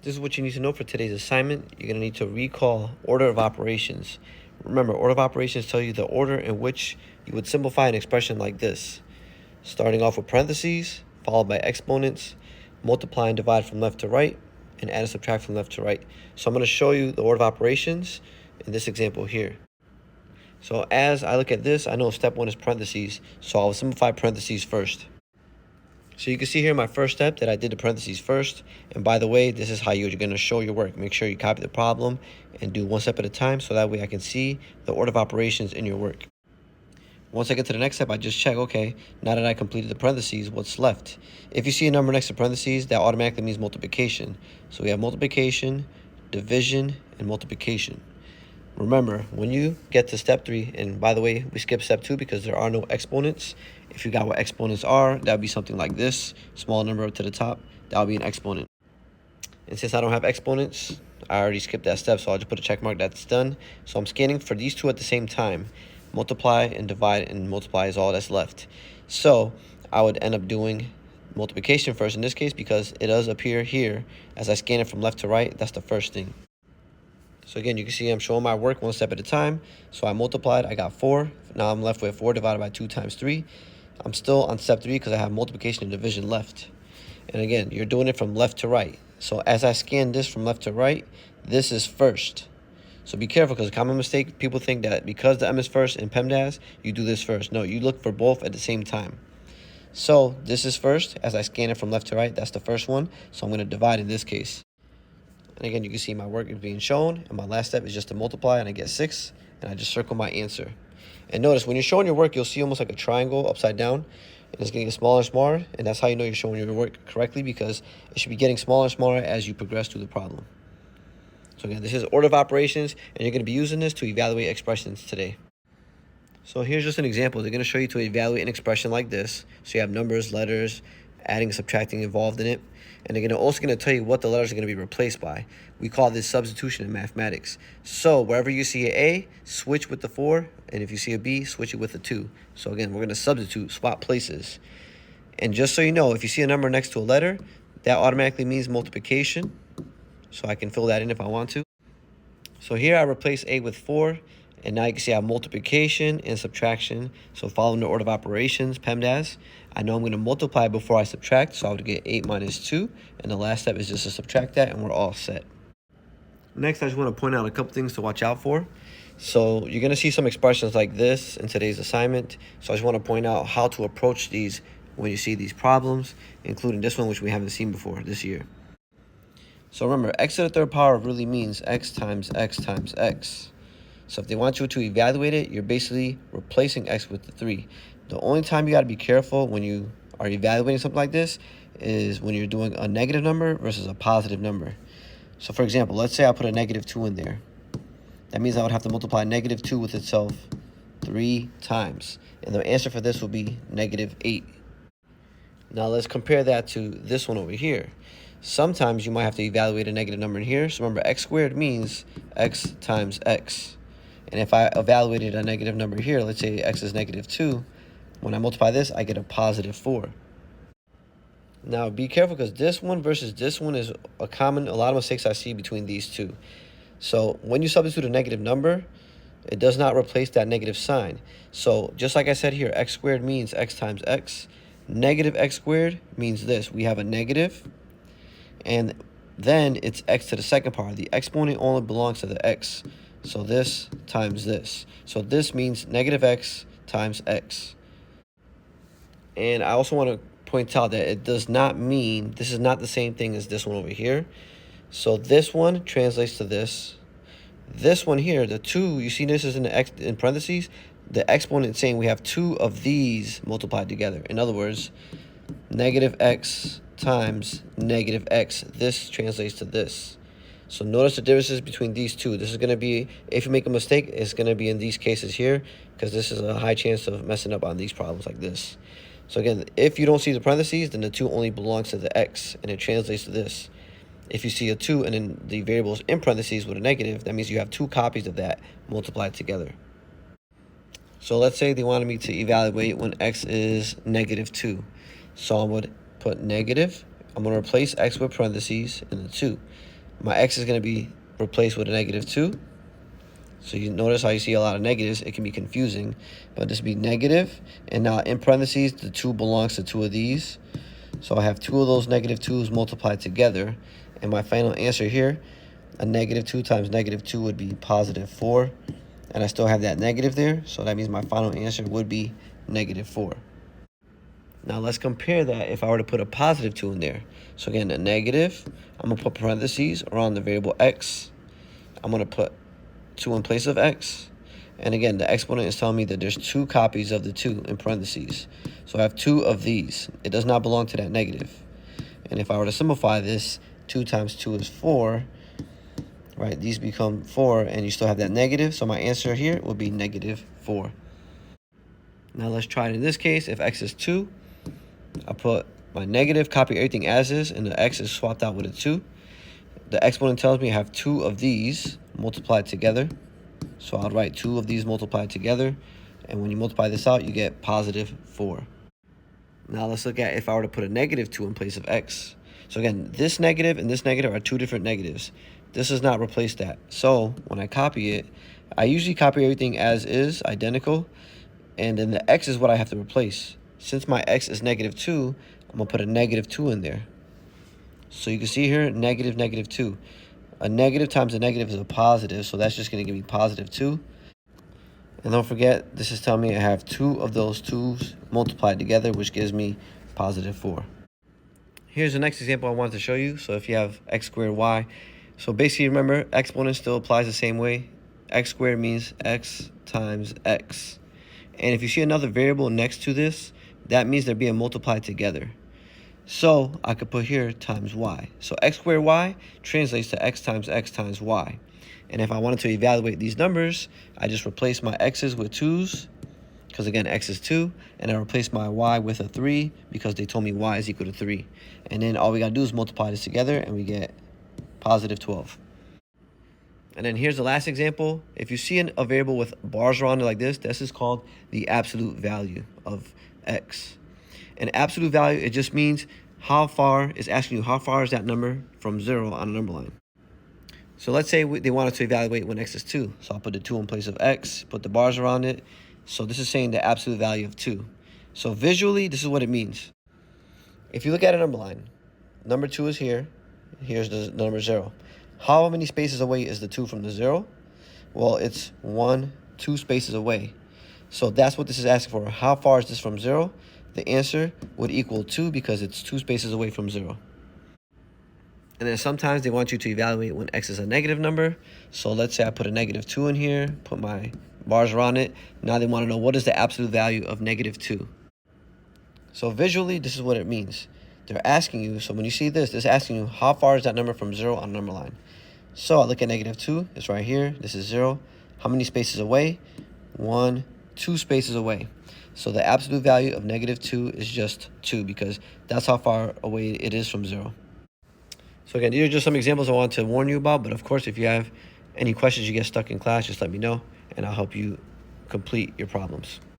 This is what you need to know for today's assignment. You're going to need to recall order of operations. Remember, order of operations tell you the order in which you would simplify an expression like this. Starting off with parentheses, followed by exponents, multiply and divide from left to right, and add and subtract from left to right. So I'm going to show you the order of operations in this example here. So as I look at this, I know step one is parentheses, so I'll simplify parentheses first. So you can see here in my first step that I did the parentheses first. And by the way, this is how you're going to show your work. Make sure you copy the problem and do one step at a time so that way I can see the order of operations in your work. Once I get to the next step, I just check, okay, now that I completed the parentheses, what's left? If you see a number next to parentheses, that automatically means multiplication. So we have multiplication, division, and multiplication. Remember, when you get to step 3, and by the way, we skip step 2 because there are no exponents. If you got what exponents are, that would be something like this, small number up to the top, that would be an exponent. And since I don't have exponents, I already skipped that step, so I'll just put a check mark, that's done. So I'm scanning for these two at the same time. Multiply and divide and multiply is all that's left. So I would end up doing multiplication first in this case because it does appear here as I scan it from left to right. That's the first thing. So again, you can see I'm showing my work one step at a time. So I multiplied, I got 4. Now I'm left with 4 divided by 2 times 3. I'm still on step 3 because I have multiplication and division left. And again, you're doing it from left to right. So as I scan this from left to right, this is first. So be careful because a common mistake, people think that because the M is first in PEMDAS, you do this first. No, you look for both at the same time. So this is first. As I scan it from left to right, that's the first one. So I'm going to divide in this case. And again, you can see my work is being shown. And my last step is just to multiply, and I get 6. And I just circle my answer. And notice, when you're showing your work, you'll see almost like a triangle upside down. And it's going to get smaller and smaller. And that's how you know you're showing your work correctly, because it should be getting smaller and smaller as you progress through the problem. So again, this is order of operations, and you're going to be using this to evaluate expressions today. So here's just an example. They're going to show you to evaluate an expression like this. So you have numbers, letters, adding, subtracting involved in it. And they're also going to tell you what the letters are going to be replaced by. We call this substitution in mathematics. So wherever you see an A, switch with the 4. And if you see a B, switch it with the 2. So again, we're going to substitute, swap places. And just so you know, if you see a number next to a letter, that automatically means multiplication. So I can fill that in if I want to. So here I replace A with 4. And now you can see I have multiplication and subtraction. So following the order of operations, PEMDAS, I know I'm going to multiply before I subtract. So I would get 8 minus 2. And the last step is just to subtract that, and we're all set. Next, I just want to point out a couple things to watch out for. So you're going to see some expressions like this in today's assignment. So I just want to point out how to approach these when you see these problems, including this one, which we haven't seen before this year. So remember, x to the third power really means x times x times x. So if they want you to evaluate it, you're basically replacing x with the 3. The only time you got to be careful when you are evaluating something like this is when you're doing a negative number versus a positive number. So for example, let's say I put a negative 2 in there. That means I would have to multiply negative 2 with itself 3 times. And the answer for this will be negative 8. Now let's compare that to this one over here. Sometimes you might have to evaluate a negative number in here. So remember, x squared means x times x. And if I evaluated a negative number here, let's say x is negative 2, when I multiply this, I get a positive 4. Now be careful because this one versus this one is a lot of mistakes I see between these two. So when you substitute a negative number, it does not replace that negative sign. So just like I said here, x squared means x times x. Negative x squared means this. We have a negative, and then it's x to the second power. The exponent only belongs to the x. So this times this. So this means negative x times x. And I also want to point out that it does not mean, this is not the same thing as this one over here. So this one translates to this. This one here, the 2, you see this is in the x in parentheses. The exponent is saying we have 2 of these multiplied together. In other words, negative x times negative x. This translates to this. So notice the differences between these two. This is going to be, if you make a mistake, it's going to be in these cases here, because this is a high chance of messing up on these problems like this. So again, if you don't see the parentheses, then the 2 only belongs to the x, and it translates to this. If you see a 2 and then the variables in parentheses with a negative, that means you have 2 copies of that multiplied together. So let's say they wanted me to evaluate when x is negative 2. So I would put negative I'm going to replace x with parentheses and the 2. My x is going to be replaced with a negative 2. So you notice how you see a lot of negatives. It can be confusing, but this would be negative. And now in parentheses, the 2 belongs to 2 of these. So I have 2 of those negative 2's multiplied together. And my final answer here, a negative 2 times negative 2 would be positive 4. And I still have that negative there. So that means my final answer would be negative 4. Now let's compare that if I were to put a positive 2 in there. So again, a negative, I'm going to put parentheses around the variable x. I'm going to put 2 in place of x. And again, the exponent is telling me that there's 2 copies of the 2 in parentheses. So I have 2 of these. It does not belong to that negative. And if I were to simplify this, 2 times 2 is 4. Right, these become 4, and you still have that negative. So my answer here would be negative 4. Now let's try it in this case. If x is 2, I put my negative, copy everything as is, and the x is swapped out with a 2. The exponent tells me I have 2 of these multiplied together. So I'll write 2 of these multiplied together. And when you multiply this out, you get positive 4. Now let's look at if I were to put a negative 2 in place of x. So again, this negative and this negative are 2 different negatives. This does not replace that. So when I copy it, I usually copy everything as is, identical. And then the x is what I have to replace. Since my x is negative 2, I'm going to put a negative 2 in there. So you can see here, negative, negative 2. A negative times a negative is a positive, so that's just going to give me positive 2. And don't forget, this is telling me I have 2 of those 2's multiplied together, which gives me positive 4. Here's the next example I wanted to show you. So if you have x squared y, so basically remember, exponent still applies the same way. X squared means x times x. And if you see another variable next to this, that means they're being multiplied together. So I could put here times y. So x squared y translates to x times y. And if I wanted to evaluate these numbers, I just replace my x's with 2's, because again, x is 2, and I replace my y with a 3, because they told me y is equal to 3. And then all we gotta do is multiply this together, and we get positive 12. And then here's the last example. If you see a variable with bars around it like this is called the absolute value of x. An absolute value, it just means how far is asking you how far is that number from 0 on a number line. So let's say they wanted to evaluate when x is 2. So I'll put the 2 in place of x, put the bars around it. So this is saying the absolute value of 2. So visually, this is what it means. If you look at a number line, number 2 is here. Here's the number 0. How many spaces away is the 2 from the 0? Well, it's 1, 2 spaces away. So that's what this is asking for. How far is this from 0? The answer would equal 2 because it's 2 spaces away from 0. And then sometimes they want you to evaluate when x is a negative number. So let's say I put a negative 2 in here, put my bars around it. Now they want to know what is the absolute value of negative 2. So visually, this is what it means. They're asking you, so when you see this, it's asking you how far is that number from 0 on a number line. So I look at negative 2, it's right here, this is 0. How many spaces away? 1, 2 spaces away. So the absolute value of negative 2 is just 2 because that's how far away it is from 0. So again, these are just some examples I wanted to warn you about, but of course, if you have any questions you get stuck in class, just let me know, and I'll help you complete your problems.